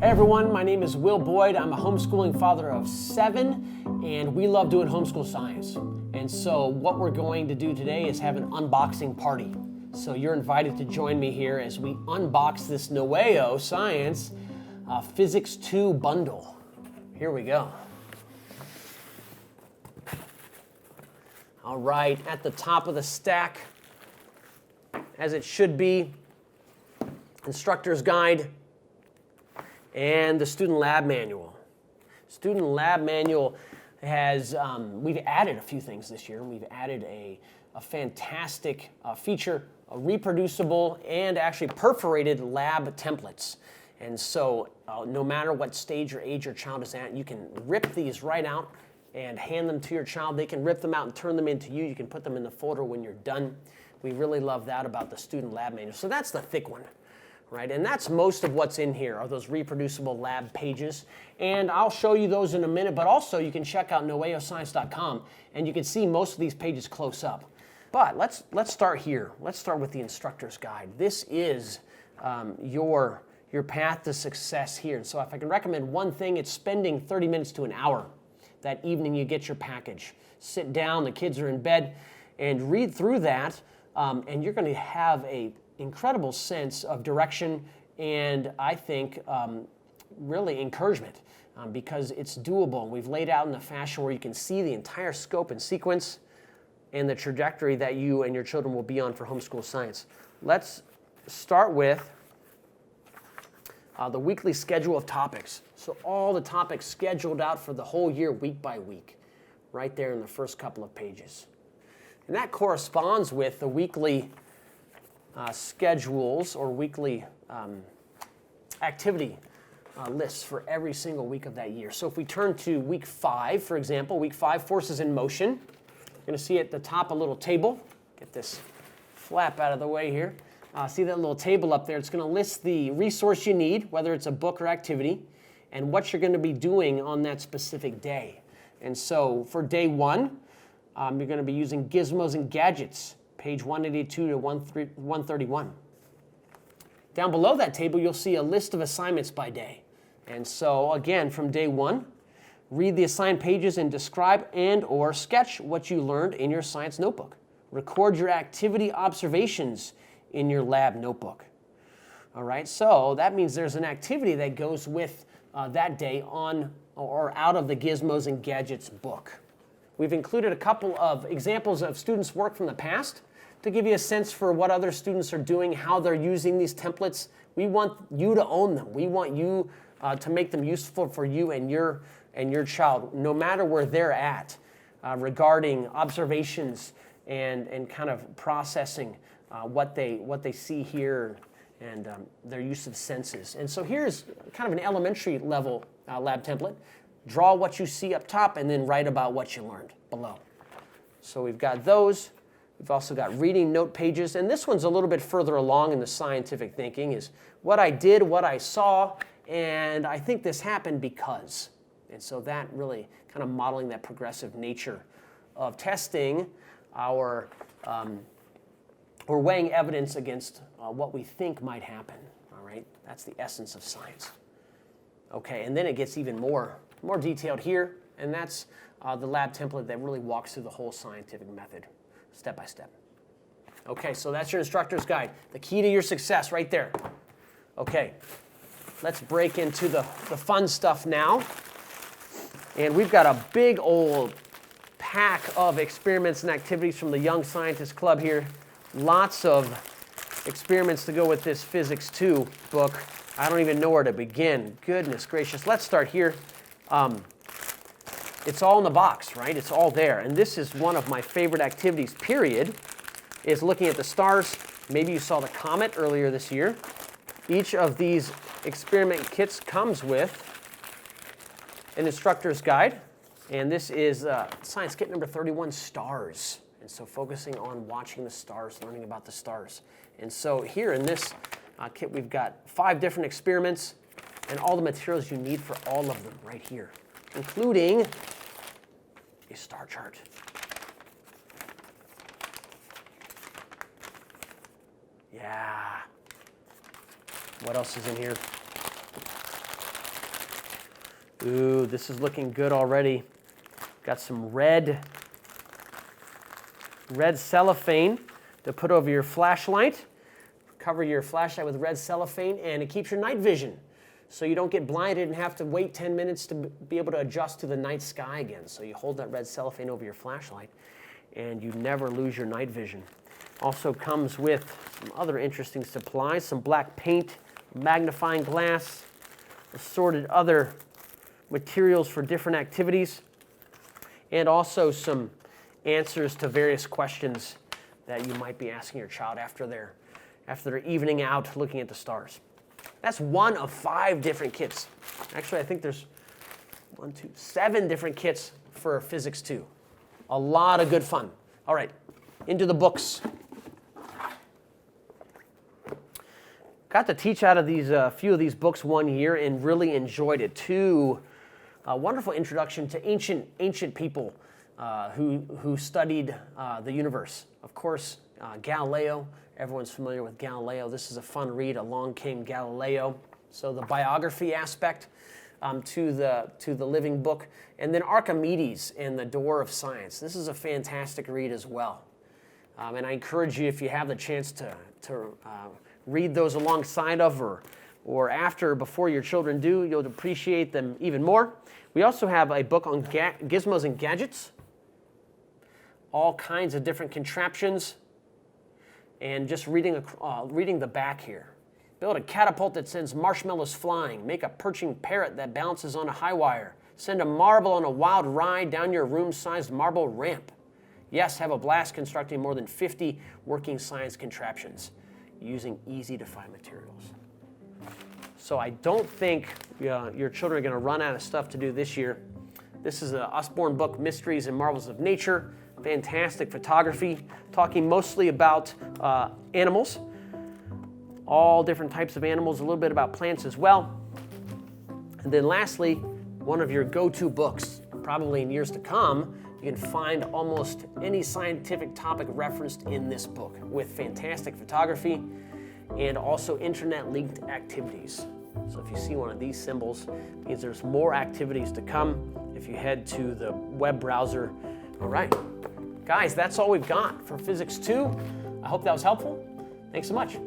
Hey everyone, my name is Will Boyd. I'm a homeschooling father of 7, and we love doing homeschool science. And so what we're going to do today is have an unboxing party. So you're invited to join me here as we unbox this Nueo Science Physics 2 bundle. Here we go. All right, at the top of the stack, as it should be, instructor's guide, and the student lab manual. Student lab manual has, we've added a few things this year. We've added a fantastic feature, a reproducible and actually perforated lab templates. And so no matter what stage or age your child is at, you can rip these right out and hand them to your child. They can rip them out and turn them into you. You can put them in the folder when you're done. We really love that about the student lab manual. So that's the thick one. Right? And that's most of what's in here are those reproducible lab pages. And I'll show you those in a minute, but also you can check out nueoscience.com and you can see most of these pages close up. But let's start here. Let's start with the instructor's guide. This is your path to success here. And so if I can recommend one thing, it's spending 30 minutes to an hour that evening you get your package. Sit down, the kids are in bed, and read through that, and you're going to have a incredible sense of direction and I think really encouragement because it's doable. We've laid out in a fashion where you can see the entire scope and sequence and the trajectory that you and your children will be on for homeschool science. Let's start with the weekly schedule of topics. So all the topics scheduled out for the whole year, week by week, right there in the first couple of pages. And that corresponds with the weekly schedules or weekly activity lists for every single week of that year. So if we turn to week 5, for example, week 5, forces in motion. You're going to see at the top a little table. Get this flap out of the way here. See that little table up there? It's going to list the resource you need, whether it's a book or activity, and what you're going to be doing on that specific day. And so for day 1, you're going to be using gizmos and gadgets, page 182 to 131. Down below that table, you'll see a list of assignments by day. And so, again, from day 1, read the assigned pages and describe and or sketch what you learned in your science notebook. Record your activity observations in your lab notebook. All right, so that means there's an activity that goes with that day on or out of the Gizmos and Gadgets book. We've included a couple of examples of students' work from the past to give you a sense for what other students are doing, how they're using these templates. We want you to own them. We want you to make them useful for you and your child, no matter where they're at, regarding observations and kind of processing what they see here and their use of senses. And so here's kind of an elementary level lab template. Draw what you see up top and then write about what you learned below. So we've got those. We've also got reading note pages, and this one's a little bit further along in the scientific thinking, is what I did, what I saw, and I think this happened because. And so that really kind of modeling that progressive nature of testing our, or weighing evidence against what we think might happen, all right? That's the essence of science. Okay, and then it gets even more detailed here, and that's the lab template that really walks through the whole scientific method, step by step. Okay, so that's your instructor's guide. The key to your success right there. Okay, let's break into the fun stuff now. And we've got a big old pack of experiments and activities from the Young Scientist Club here. Lots of experiments to go with this Physics 2 book. I don't even know where to begin. Goodness gracious. Let's start here. It's all in the box, right? It's all there. And this is one of my favorite activities, period, is looking at the stars. Maybe you saw the comet earlier this year. Each of these experiment kits comes with an instructor's guide. And this is science kit number 31, stars. And so focusing on watching the stars, learning about the stars. And so here in this kit, we've got 5 different experiments and all the materials you need for all of them right here, including a star chart. Yeah. What else is in here? Ooh, this is looking good already. Got some red cellophane to put over your flashlight. Cover your flashlight with red cellophane, and it keeps your night vision, so you don't get blinded and have to wait 10 minutes to be able to adjust to the night sky again. So you hold that red cellophane over your flashlight, and you never lose your night vision. Also comes with some other interesting supplies, some black paint, magnifying glass, assorted other materials for different activities, and also some answers to various questions that you might be asking your child after their evening out looking at the stars. That's one of 5 different kits. Actually, I think there's 7 different kits for Physics 2. A lot of good fun. All right, into the books. Got to teach out of these few of these books one year and really enjoyed it too. A wonderful introduction to ancient people who studied the universe. Of course, Galileo. Everyone's familiar with Galileo. This is a fun read. Along Came Galileo. So the biography aspect to the living book, and then Archimedes and the Door of Science. This is a fantastic read as well, and I encourage you, if you have the chance, to read those alongside of or after, before your children do. You'll appreciate them even more. We also have a book on gizmos and gadgets, all kinds of different contraptions, and just reading the back here. Build a catapult that sends marshmallows flying. Make a perching parrot that balances on a high wire. Send a marble on a wild ride down your room-sized marble ramp. Yes, have a blast constructing more than 50 working science contraptions using easy-to-find materials. So I don't think your children are going to run out of stuff to do this year. This is a Usborne book, Mysteries and Marvels of Nature. Fantastic photography, talking mostly about animals, all different types of animals, a little bit about plants as well. And then lastly, one of your go-to books, probably in years to come. You can find almost any scientific topic referenced in this book, with fantastic photography and also internet-linked activities. So if you see one of these symbols, it means there's more activities to come if you head to the web browser. All right, guys, that's all we've got for Physics 2. I hope that was helpful. Thanks so much.